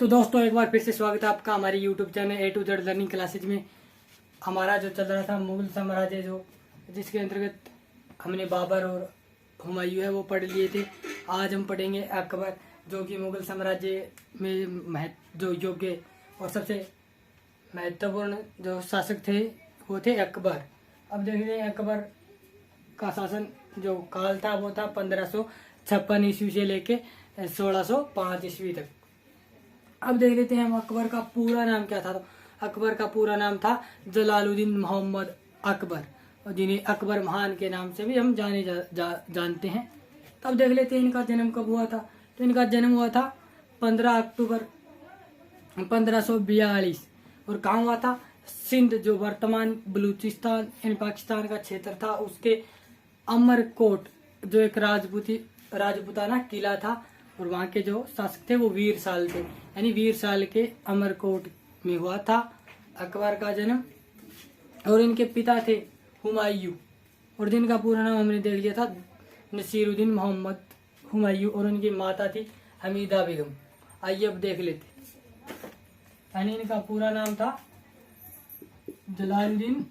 तो दोस्तों एक बार फिर से स्वागत है आपका हमारी YouTube channel A to Z learning classes में। हमारा जो चल रहा था मुगल साम्राज्य जिसके अंतर्गत हमने बाबर और हुमायूं है वो पढ़ लिए थे। आज हम पढ़ेंगे अकबर, जो कि मुगल साम्राज्य में जो योग्य और सबसे महत्वपूर्ण जो शासक थे वो थे अकबर। अब देख रहे हैं अकबर का शासन जो काल था वो था 1556 ईस्वी से लेके 1605 ईस्वी तक। अब देख लेते हैं हम अकबर का पूरा नाम क्या था। तो अकबर का पूरा नाम था जलालुद्दीन मोहम्मद अकबर, और जिन्हें अकबर महान के नाम से भी हम जानते हैं। तब देख लेते हैं इनका जन्म कब हुआ था। तो इनका जन्म हुआ था 15 अक्टूबर 1542 और कहाँ हुआ था? सिंध, जो वर्तमान बलूचिस्तान यानी पाकिस्तान का क्षेत्र था, उसके अमरकोट जो एक राजपूताना किला था, और वहाँ के जो शासक थे वो वीर साल थे, यानी वीर साल के अमरकोट में हुआ था अकबर का जन्म। और इनके पिता थे हुमायूं, और जिनका पूरा नाम हमने देख लिया था नसीरुद्दीन मोहम्मद हुमायूं, और उनकी माता थी हमीदा बेगम। आइए अब देख लेते, यानी इनका पूरा नाम था जलालुद्दीन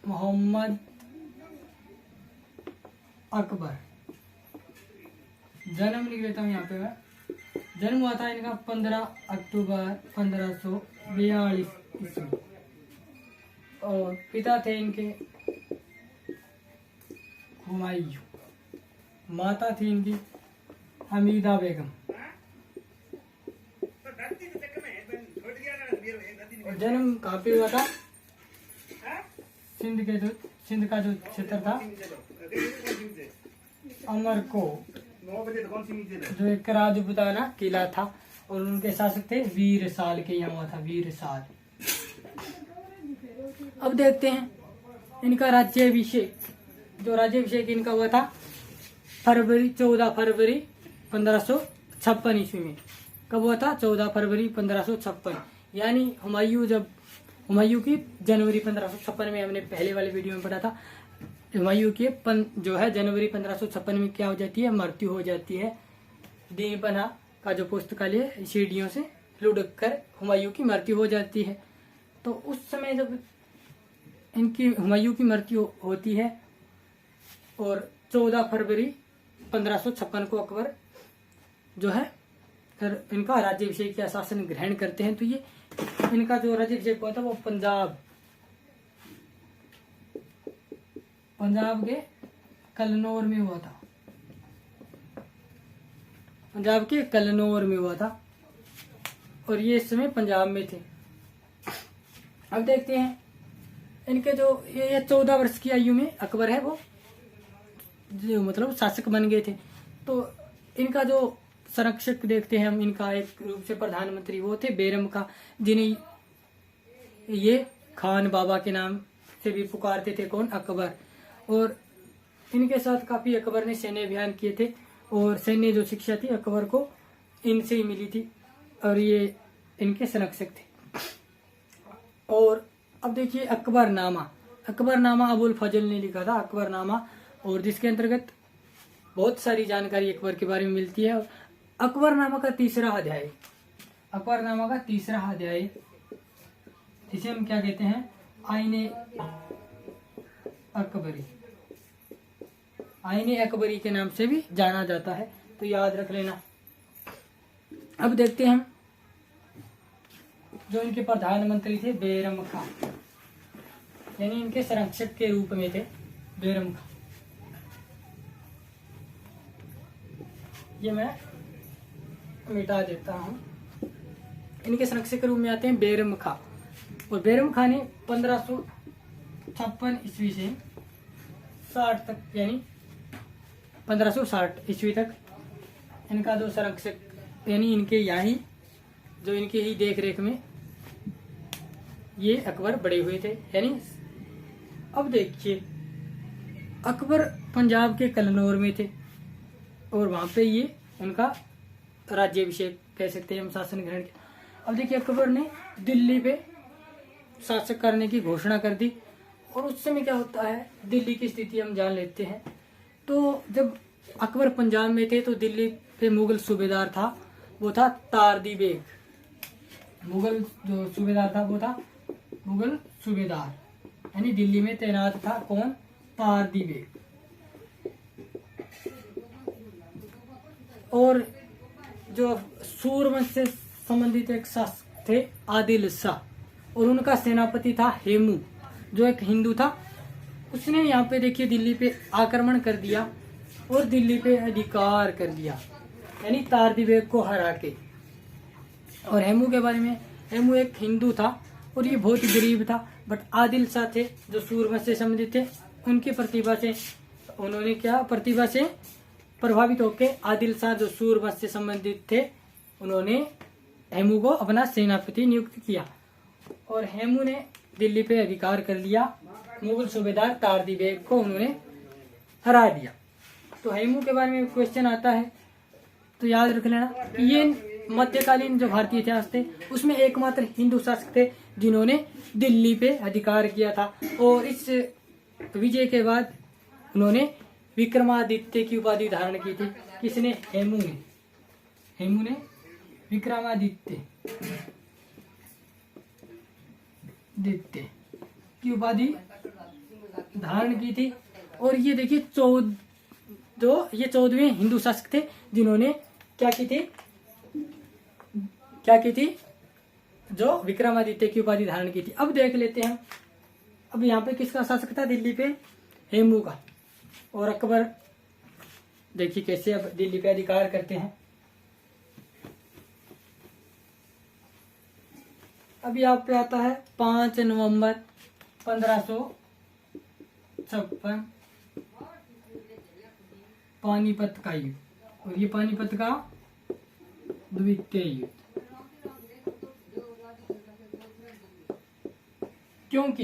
मोहम्मद अकबर। जन्म लिख लेता हूँ यहाँ पे मैं। जन्म हुआ था इनका 15 अक्टूबर 1542 ईस्वी, और पिता थे इनके हुमायूं, माता थी इनकी हमीदा बेगम। और जन्म कहाँ पे हुआ था? सिंध का जो क्षेत्र था अमरकोट, जो एक राजपूताना किला था, और उनके शासक थे वीर साल के। यहाँ हुआ था वीर साल। अब देखते हैं इनका राज्याभिषेक। जो राज्याभिषेक इनका हुआ था 14 फरवरी 1556 ईस्वी में। कब हुआ था? 14 फरवरी 1556। यानी हुमायूं की जनवरी 1556 में, हमने पहले वाले वीडियो में पढ़ा था, हुमायूं की जो है जनवरी 1556 में क्या हो जाती है? मृत्यु हो जाती है। दीन पन्हा का जो पुस्तकालय सीढ़ियों से लुढ़क कर हुमायूं की मृत्यु हो जाती है। तो उस समय जब इनकी हुमायूं की मृत्यु होती है, और 14 फरवरी 1556 को अकबर जो है फिर इनका राज्याभिषेक या शासन ग्रहण करते हैं। तो ये इनका जो राज्याभिषेक हुआ था वो पंजाब के कलनौर में हुआ था। पंजाब के कलनौर में हुआ था, और ये इस समय पंजाब में थे। अब देखते हैं इनके जो ये 14 वर्ष की आयु में अकबर है वो जो मतलब शासक बन गए थे। तो इनका जो संरक्षक देखते हैं हम, इनका एक रूप से प्रधानमंत्री वो थे बैरम खां, जिन्हें ये खान बाबा के नाम से भी पुकारते थे। कौन? अकबर। और इनके साथ काफी अकबर ने सैन्य अभियान किए थे, और सैन्य जो शिक्षा थी अकबर को इनसे ही मिली थी, और ये इनके संरक्षक थे। और अब देखिए अकबरनामा अबुल फजल ने लिखा था अकबरनामा, और जिसके अंतर्गत बहुत सारी जानकारी अकबर के बारे में मिलती है। अकबरनामा का तीसरा अध्याय इसे हम क्या कहते हैं? आईने अकबरी के नाम से भी जाना जाता है, तो याद रख लेना। अब देखते हैं हम जो इनके प्रधानमंत्री थे बैरम खां, यानी इनके संरक्षक के रूप में थे बैरम खां। ये मैं मिटा देता हूँ। इनके संरक्षक के रूप में आते हैं बैरम खां, और बैरम खां ने 1556 ईस्वी से 60 तक, यानी 1560 ईस्वी तक इनका जो संरक्षक, यानी इनके इनके ही देख रेख में ये अकबर बड़े हुए थे। यानी अब देखिए अकबर पंजाब के कलनौर में थे, और वहां पे ये उनका राज्याभिषेक कह सकते हैं हम, शासन ग्रहण किया। अब देखिए अकबर ने दिल्ली पे शासक करने की घोषणा कर दी, और उस समय क्या होता है दिल्ली की स्थिति हम जान लेते हैं। तो जब अकबर पंजाब में थे तो दिल्ली पे मुगल सूबेदार था वो था तारदी बेग। मुगल जो सूबेदार था वो था मुगल सूबेदार, यानी दिल्ली में तैनात था कौन? तारदी बेग। और जो सूरवंश से संबंधित एक शासक थे आदिल शाह, और उनका सेनापति था हेमू, जो एक हिंदू था। उसने यहाँ पे देखिए दिल्ली पे आक्रमण कर दिया और दिल्ली पे अधिकार कर दिया, यानी तारदी बेग को हरा के। और हेमू के बारे में, हेमू एक हिंदू था और ये बहुत गरीब था, बट आदिल शाह थे जो सूरवंश से संबंधित थे, उनकी प्रतिभा से उन्होंने क्या प्रतिभा से प्रभावित होकर आदिल शाह जो सूरवंश से संबंधित थे, उन्होंने हेमू को अपना सेनापति नियुक्त किया और हेमू ने दिल्ली पे अधिकार कर लिया। मुगल सूबेदार तारदी बेग को उन्होंने हरा दिया। तो हेमू के बारे में क्वेश्चन आता है तो याद रख लेना कि ये मध्यकालीन जो भारतीय इतिहास थे उसमें एकमात्र हिंदू शासक थे जिन्होंने दिल्ली पे अधिकार किया था। और इस विजय के बाद उन्होंने विक्रमादित्य की उपाधि धारण की थी। किसने? हेमू ने। हेमू ने विक्रमादित्य की उपाधि धारण की थी। और ये देखिए 14वें हिंदू शासक थे जिन्होंने क्या की थी जो विक्रमादित्य की उपाधि धारण की थी। अब देख लेते हैं, अब यहाँ पे किसका शासक था दिल्ली पे? हेमू का। और अकबर देखिए कैसे अब दिल्ली पे अधिकार करते हैं। अब यहाँ पे आता है 5 नवंबर 1556 पानीपत का युद्ध। और ये पानीपत का द्वितीय युद्ध, क्योंकि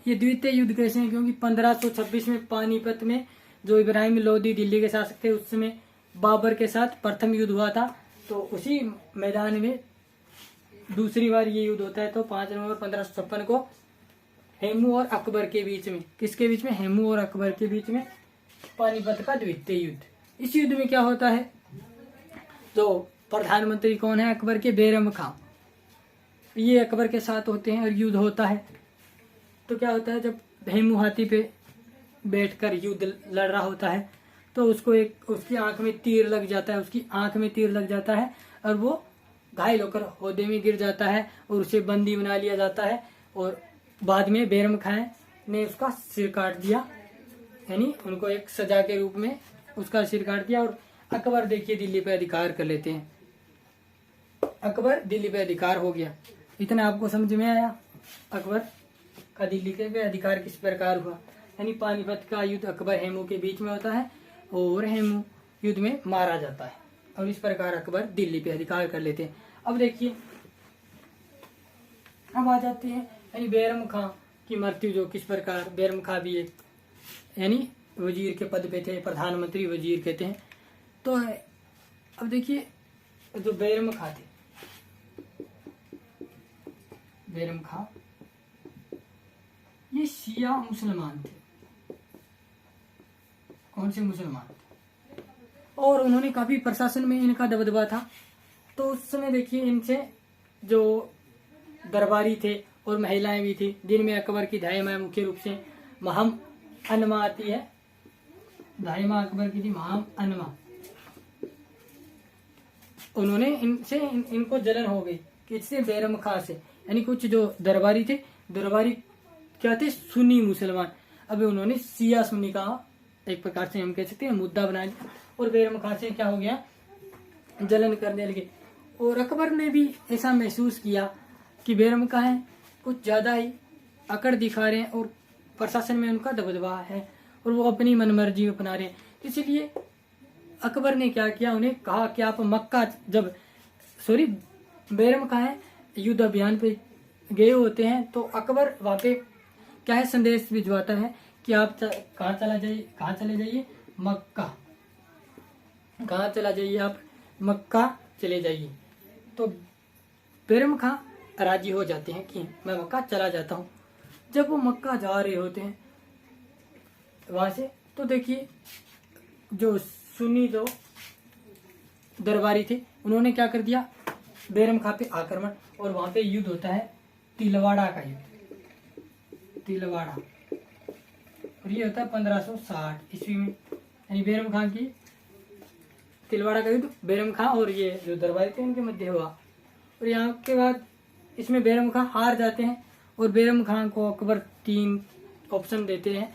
ये द्वितीय युद्ध कैसे है? क्योंकि 1526 में पानीपत में जो इब्राहिम लोदी दिल्ली के शासक थे उस समय बाबर के साथ प्रथम युद्ध हुआ था। तो उसी मैदान में दूसरी बार ये युद्ध होता है। तो 5 नवंबर 1556 को हेमू और अकबर के बीच में, किसके बीच में? हेमू और अकबर के बीच में पानीपत का द्वितीय युद्ध। इस युद्ध में क्या होता है? जो प्रधानमंत्री कौन है अकबर के? बैरम खां। ये अकबर के साथ होते हैं और युद्ध होता है। तो क्या होता है, जब हेमू हाथी पे बैठकर युद्ध लड़ रहा होता है तो उसकी आंख में तीर लग जाता है और वो घायल होकर हौदे में गिर जाता है और उसे बंदी बना लिया जाता है। और बाद में बैरम खां ने उसका सिर काट दिया, यानी उनको एक सजा के रूप में उसका सिर काट दिया। और अकबर देखिए दिल्ली पे अधिकार कर लेते हैं। अकबर दिल्ली पे अधिकार हो गया। इतना आपको समझ में आया अकबर का दिल्ली पे अधिकार किस प्रकार हुआ? यानी पानीपत का युद्ध अकबर हेमू के बीच में होता है और हेमू युद्ध में मारा जाता है और इस प्रकार अकबर दिल्ली पे अधिकार कर लेते हैं। अब देखिए, अब आ जाते हैं यानी बैरम खां की मृत्यु जो किस प्रकार। बैरम खां भी एक यानी वजीर के पद पे थे, प्रधानमंत्री वजीर कहते हैं। तो अब देखिए जो बैरम खां थे, बैरम खां ये शिया मुसलमान थे। कौन से मुसलमान थे? और उन्होंने काफी प्रशासन में इनका दबदबा था। तो उस समय देखिए इनसे जो दरबारी थे और महिलाएं भी थी, जिनमें अकबर की दाई मुख्य रूप से महम अनमा आती है। दाई माँ अकबर की थी महम अनमा। उन्होंने इनको जलन हो गई किससे? बैरम खां से। यानी कुछ जो दरबारी थे, दरबारी क्या थे? सुन्नी मुसलमान। अभी उन्होंने शिया सुन्नी का एक प्रकार से हम कह सकते हैं मुद्दा बना लिया और बैरम खां से क्या हो गया? जलन करने लगे। और अकबर ने भी ऐसा महसूस किया कि बैरम खां है कुछ ज्यादा ही अकड़ दिखा रहे हैं और प्रशासन में उनका दबदबा है और वो अपनी मनमर्जी अपना रहे हैं। इसलिए अकबर ने क्या किया? उन्हें कहा कि आप मक्का बैरम खां है युद्ध अभियान पे गए होते हैं। तो अकबर वहां पे क्या है संदेश भिजवाता है कि आप कहाँ चले जाइए? मक्का। कहाँ चला जाइए आप? मक्का चले जाइए। तो बैरम खां राजी हो जाते हैं कि मैं मक्का चला जाता हूँ। जब वो मक्का जा रहे होते हैं वहां से, तो देखिए जो सुन्नी जो दरबारी थे उन्होंने क्या कर दिया, बेरमखा पे आक्रमण, और वहां पे युद्ध होता है तिलवाड़ा का युद्ध, तिलवाड़ा, और ये होता है 1560 ईस्वी में, यानी बेरमखा की तिलवाड़ा का युद्ध बेरमखा और ये जो दरबारी थे उनके मध्य हुआ। और यहाँ के बाद इसमें बेरमखा हार जाते हैं और बेरमखा को अकबर 3 ऑप्शन देते हैं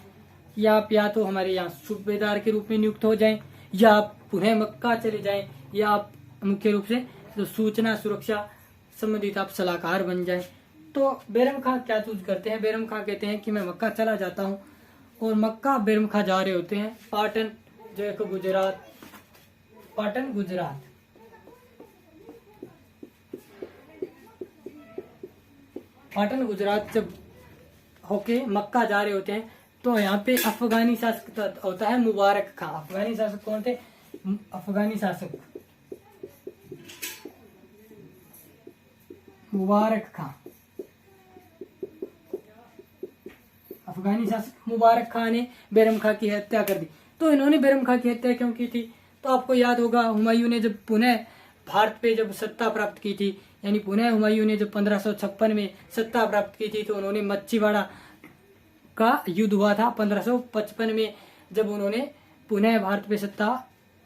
कि आप या तो हमारे यहाँ सूबेदार के रूप में नियुक्त हो जाएं, या आप पुनः मक्का चले जाएं, या आप मुख्य रूप से जो सूचना सुरक्षा संबंधित आप सलाहकार बन जाएं। तो बेरमखा क्या चूज करते हैं, बेरमखा कहते हैं कि मैं मक्का चला जाता हूँ, और मक्का बेरमखा जा रहे होते हैं पाटन, जो एक गुजरात, पाटन गुजरात, पाटन गुजरात जब होके मक्का जा रहे होते हैं तो यहाँ पे अफगानी शासक होता है मुबारक खां। अफगानी शासक कौन थे, अफगानी शासक मुबारक खां, अफगानी शासक मुबारक खां ने बेरमखा की हत्या कर दी। तो इन्होंने बेरमखा की हत्या क्यों की थी, तो आपको याद होगा हुमायूं ने जब पुनः भारत पे जब सत्ता प्राप्त की थी, यानी पुनः हुमायूं ने जब 1556 में सत्ता प्राप्त की थी, तो उन्होंने मच्छीवाड़ा का युद्ध हुआ था 1555 में, जब उन्होंने पुनः भारत पे सत्ता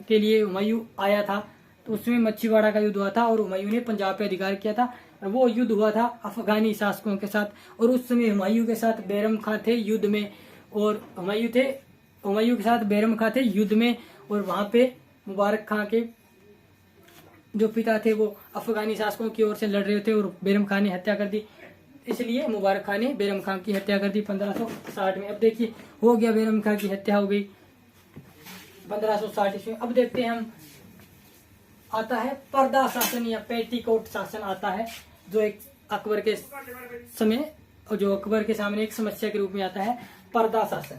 के लिए हुमायूं आया था, तो उसमें मच्छीवाड़ा का युद्ध हुआ था और हुमायूं ने पंजाब पे अधिकार किया था। और वो युद्ध हुआ था अफगानी शासकों के साथ, और उस समय हुमायूं के साथ बेरमखा थे युद्ध में, और हुमायूं के साथ बेरमखा थे युद्ध में, और वहां पे मुबारक खां के जो पिता थे वो अफगानी शासकों की ओर से लड़ रहे थे, और बेरमखा ने हत्या कर दी, इसलिए मुबारक खां ने बेरमखा की हत्या कर दी 1560 में। अब देखिए हो गया, बेरमखा की हत्या हो गई 1560 ईस्वी में। अब देखते हैं हम, आता है पर्दा शासन या पेटीकोट शासन आता है, जो एक अकबर के समय और जो अकबर के सामने एक समस्या के रूप में आता है, पर्दा शासन,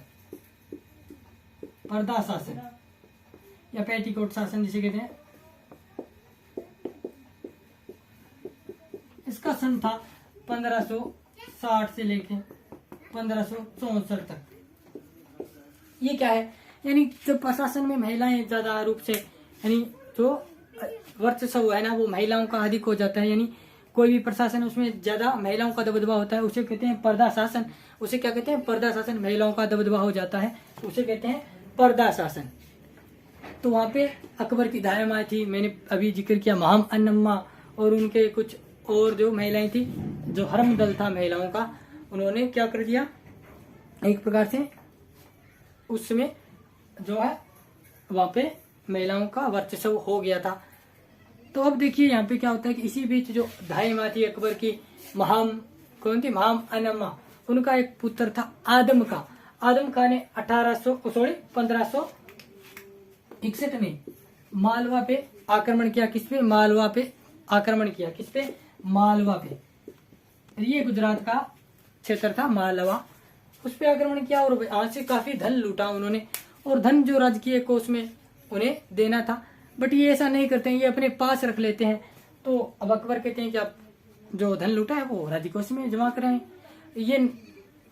पर्दा शासन या पेटीकोट शासन जिसे कहते हैं। इसका सन था 1560 से लेके 1564 तक। ये क्या है, यानी जब प्रशासन में महिलाएं ज्यादा रूप से, यानी जो वर्चस्व है ना वो महिलाओं का अधिक हो जाता है, यानी कोई भी प्रशासन उसमें ज्यादा महिलाओं का दबदबा होता है, उसे कहते हैं पर्दा शासन। उसे क्या कहते हैं, पर्दा शासन, महिलाओं का दबदबा हो जाता है, उसे कहते हैं पर्दा शासन। तो वहां पे अकबर की धायमाएं थी, मैंने अभी जिक्र किया महाम अन्नम्मा, और उनके कुछ और जो महिलाएं थी, जो हरम दल था महिलाओं का, उन्होंने क्या कर दिया, एक प्रकार से उसमें जो है वहां पे महिलाओं का वर्चस्व हो गया था। तो अब देखिए यहाँ पे क्या होता है कि इसी बीच जो धायमा थी अकबर की, कौन थी, महाम अन्नम्मा, उनका एक पुत्र था आदम खां। आदम खां ने 1561 में मालवा पे आक्रमण किया। किस पे, मालवा पे आक्रमण किया। किस पे, मालवा पे। ये गुजरात का क्षेत्र था मालवा, उस पे आक्रमण किया और वहां से काफी धन लूटा उन्होंने, और धन जो राजकीय कोष में उन्हें देना था, बट ये ऐसा नहीं करते हैं, ये अपने पास रख लेते हैं। तो अब अकबर कहते हैं कि आप जो धन लूटा है वो राजकीय कोष में जमा कराएं। ये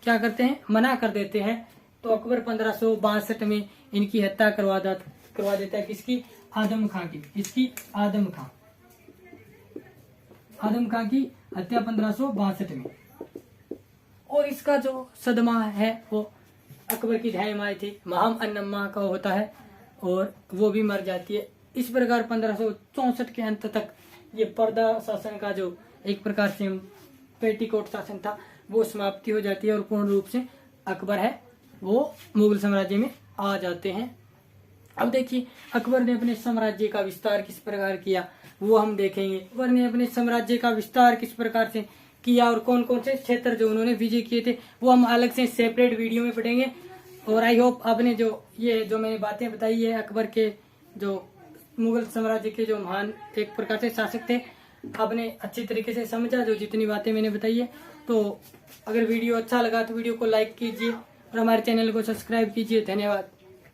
क्या करते हैं, मना कर देते हैं। तो अकबर 1562 में इनकी हत्या करवा देता है। किसकी, आदम खां की। किसकी, आदम खां। आदम खां की हत्या 1562 में। और इसका जो सदमा है वो अकबर की धायमाएं थी, महाम अन्नम्मा का होता है, और वो भी मर जाती है। इस प्रकार 1564 के अंत तक ये पर्दा शासन का जो एक प्रकार से पेटीकोट शासन था वो समाप्ति हो जाती है, और पूर्ण रूप से अकबर है वो मुगल साम्राज्य में आ जाते हैं। अब देखिए अकबर ने अपने साम्राज्य का विस्तार किस प्रकार किया वो हम देखेंगे। अकबर ने अपने साम्राज्य का विस्तार किस प्रकार से किया और कौन कौन से क्षेत्र जो उन्होंने विजय किए थे वो हम अलग से सेपरेट वीडियो में पढ़ेंगे। और आई होप आपने जो मैंने बातें बताई है अकबर के जो मुगल साम्राज्य के जो महान एक प्रकार से शासक थे, आपने अच्छी तरीके से समझा जो जितनी बातें मैंने बताई है। तो अगर वीडियो अच्छा लगा तो वीडियो को लाइक कीजिए और हमारे चैनल को सब्सक्राइब कीजिए। धन्यवाद।